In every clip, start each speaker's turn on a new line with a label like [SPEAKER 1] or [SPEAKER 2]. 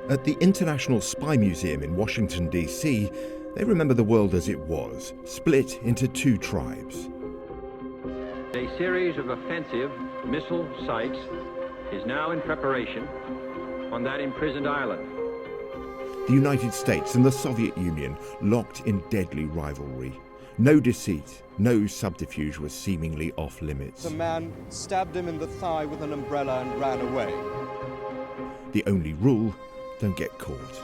[SPEAKER 1] At the International Spy Museum in Washington, D.C., they remember the world as it was, split into two tribes.
[SPEAKER 2] A series of offensive missile sites is now in preparation on that imprisoned island.
[SPEAKER 1] The United States and the Soviet Union locked in deadly rivalry. No deceit, no subterfuge was seemingly off limits.
[SPEAKER 3] The man stabbed him in the thigh with an umbrella and ran away.
[SPEAKER 1] The only rule, don't get caught.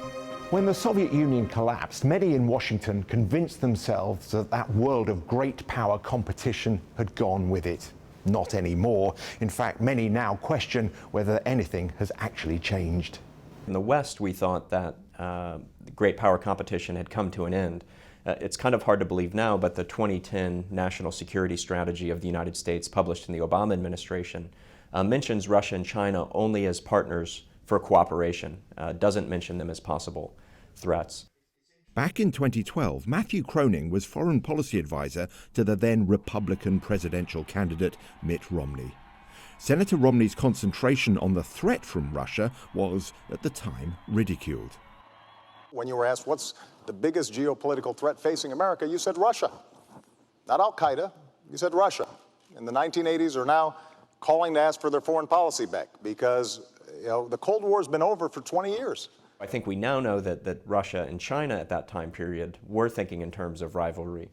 [SPEAKER 4] When the Soviet Union collapsed, many in Washington convinced themselves that that world of great power competition had gone with it. Not anymore. In fact, many now question whether anything has actually changed.
[SPEAKER 5] In the West, we thought that the great power competition had come to an end. It's kind of hard to believe now, but the 2010 National Security Strategy of the United States, published in the Obama administration, mentions Russia and China only as partners for cooperation, doesn't mention them as possible threats.
[SPEAKER 1] Back in 2012, Matthew Kroenig was foreign policy advisor to the then Republican presidential candidate Mitt Romney. Senator Romney's concentration on the threat from Russia was, at the time, ridiculed.
[SPEAKER 6] When you were asked what's the biggest geopolitical threat facing America, you said Russia. Not Al-Qaeda, you said Russia. In the 1980s are now calling to ask for their foreign policy back because the Cold War's been over for 20 years.
[SPEAKER 5] I think we now know that Russia and China at that time period were thinking in terms of rivalry,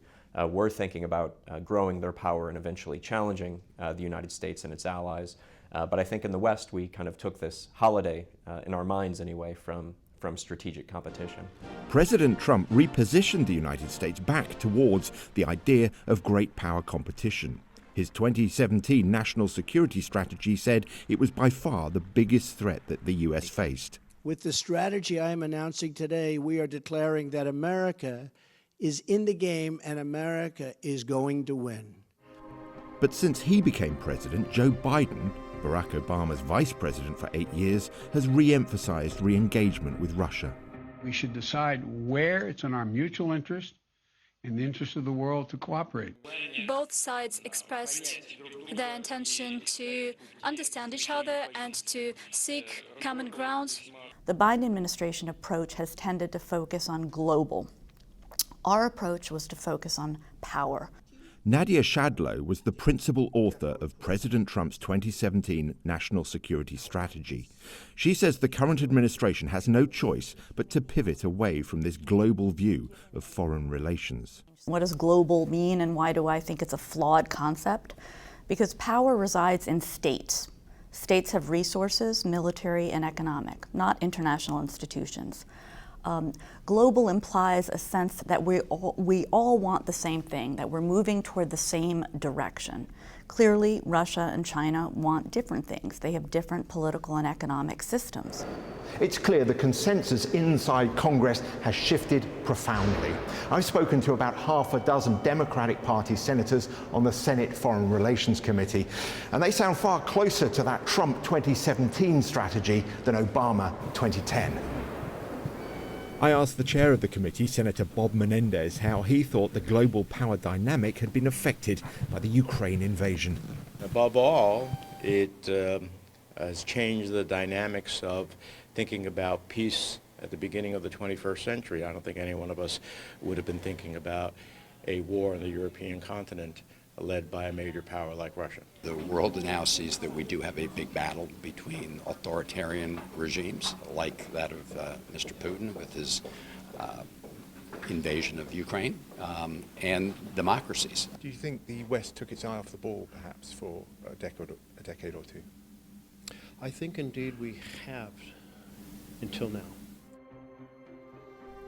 [SPEAKER 5] were thinking about growing their power and eventually challenging the United States and its allies. But I think in the West we kind of took this holiday, in our minds anyway, from strategic competition.
[SPEAKER 1] President Trump repositioned the United States back towards the idea of great power competition. His 2017 national security strategy said it was by far the biggest threat that the U.S. faced.
[SPEAKER 7] With the strategy I am announcing today, we are declaring that America is in the game and America is going to win.
[SPEAKER 1] But since he became president, Joe Biden, Barack Obama's vice president for 8 years, has re-emphasized re-engagement with Russia.
[SPEAKER 8] We should decide where it's in our mutual interest, in the interest of the world, to cooperate.
[SPEAKER 9] Both sides expressed their intention to understand each other and to seek common ground.
[SPEAKER 10] The Biden administration approach has tended to focus on global. Our approach was to focus on power.
[SPEAKER 1] Nadia Schadlow was the principal author of President Trump's 2017 national security strategy. She says the current administration has no choice but to pivot away from this global view of foreign relations.
[SPEAKER 10] What does global mean, and why do I think it's a flawed concept? Because power resides in states. States have resources, military and economic, not international institutions. Global implies a sense that we all want the same thing, that we're moving toward the same direction. Clearly, Russia and China want different things. They have different political and economic systems.
[SPEAKER 4] It's clear the consensus inside Congress has shifted profoundly. I've spoken to about half a dozen Democratic Party senators on the Senate Foreign Relations Committee, and they sound far closer to that Trump 2017 strategy than Obama 2010.
[SPEAKER 1] I asked the chair of the committee, Senator Bob Menendez, how he thought the global power dynamic had been affected by the Ukraine invasion.
[SPEAKER 11] Above all, it has changed the dynamics of thinking about peace at the beginning of the 21st century. I don't think any one of us would have been thinking about a war on the European continent led by a major power like Russia.
[SPEAKER 12] The world now sees that we do have a big battle between authoritarian regimes like that of Mr. Putin with his invasion of Ukraine and democracies.
[SPEAKER 13] Do you think the West took its eye off the ball perhaps for a decade or two?
[SPEAKER 14] I think indeed we have until now.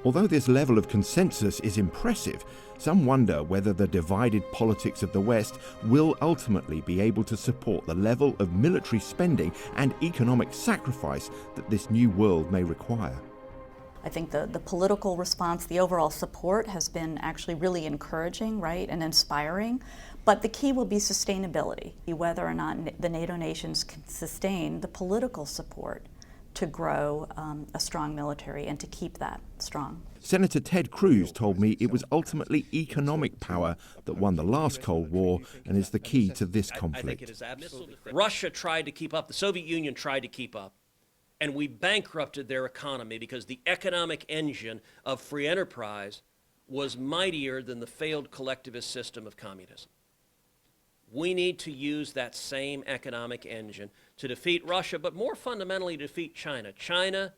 [SPEAKER 1] Although this level of consensus is impressive, some wonder whether the divided politics of the West will ultimately be able to support the level of military spending and economic sacrifice that this new world may require.
[SPEAKER 10] I think the political response, the overall support has been actually really encouraging, right, and inspiring. But the key will be sustainability, whether or not the NATO nations can sustain the political support to grow a strong military and to keep that strong.
[SPEAKER 1] Senator Ted Cruz told me it was ultimately economic power that won the last Cold War and is the key to this conflict.
[SPEAKER 15] I think it is absolutely. Russia tried to keep up. The Soviet Union tried to keep up. And we bankrupted their economy because the economic engine of free enterprise was mightier than the failed collectivist system of communism. We need to use that same economic engine to defeat Russia, but more fundamentally to defeat China. China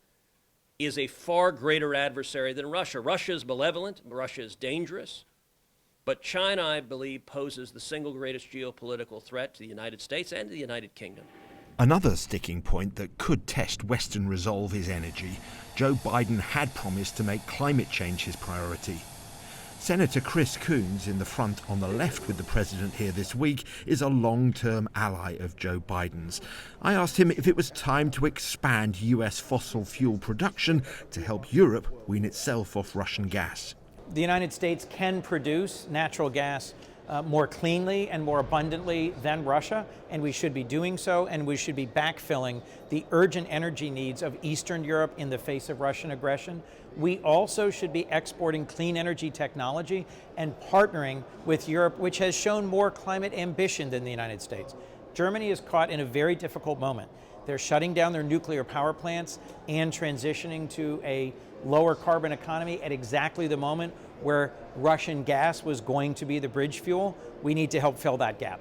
[SPEAKER 15] is a far greater adversary than Russia. Russia is malevolent, Russia is dangerous, but China, I believe, poses the single greatest geopolitical threat to the United States and to the United Kingdom.
[SPEAKER 1] Another sticking point that could test Western resolve is energy. Joe Biden had promised to make climate change his priority. Senator Chris Coons, in the front on the left with the president here this week, is a long-term ally of Joe Biden's. I asked him if it was time to expand US fossil fuel production to help Europe wean itself off Russian gas.
[SPEAKER 16] The United States can produce natural gas more cleanly and more abundantly than Russia, and we should be doing so, and we should be backfilling the urgent energy needs of Eastern Europe in the face of Russian aggression. We also should be exporting clean energy technology and partnering with Europe, which has shown more climate ambition than the United States. Germany is caught in a very difficult moment. They're shutting down their nuclear power plants and transitioning to a lower carbon economy at exactly the moment where Russian gas was going to be the bridge fuel. We need to help fill that gap.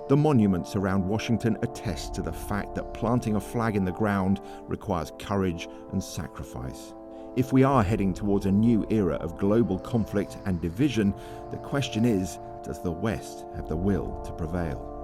[SPEAKER 1] The monuments around Washington attest to the fact that planting a flag in the ground requires courage and sacrifice. If we are heading towards a new era of global conflict and division, the question is, does the West have the will to prevail?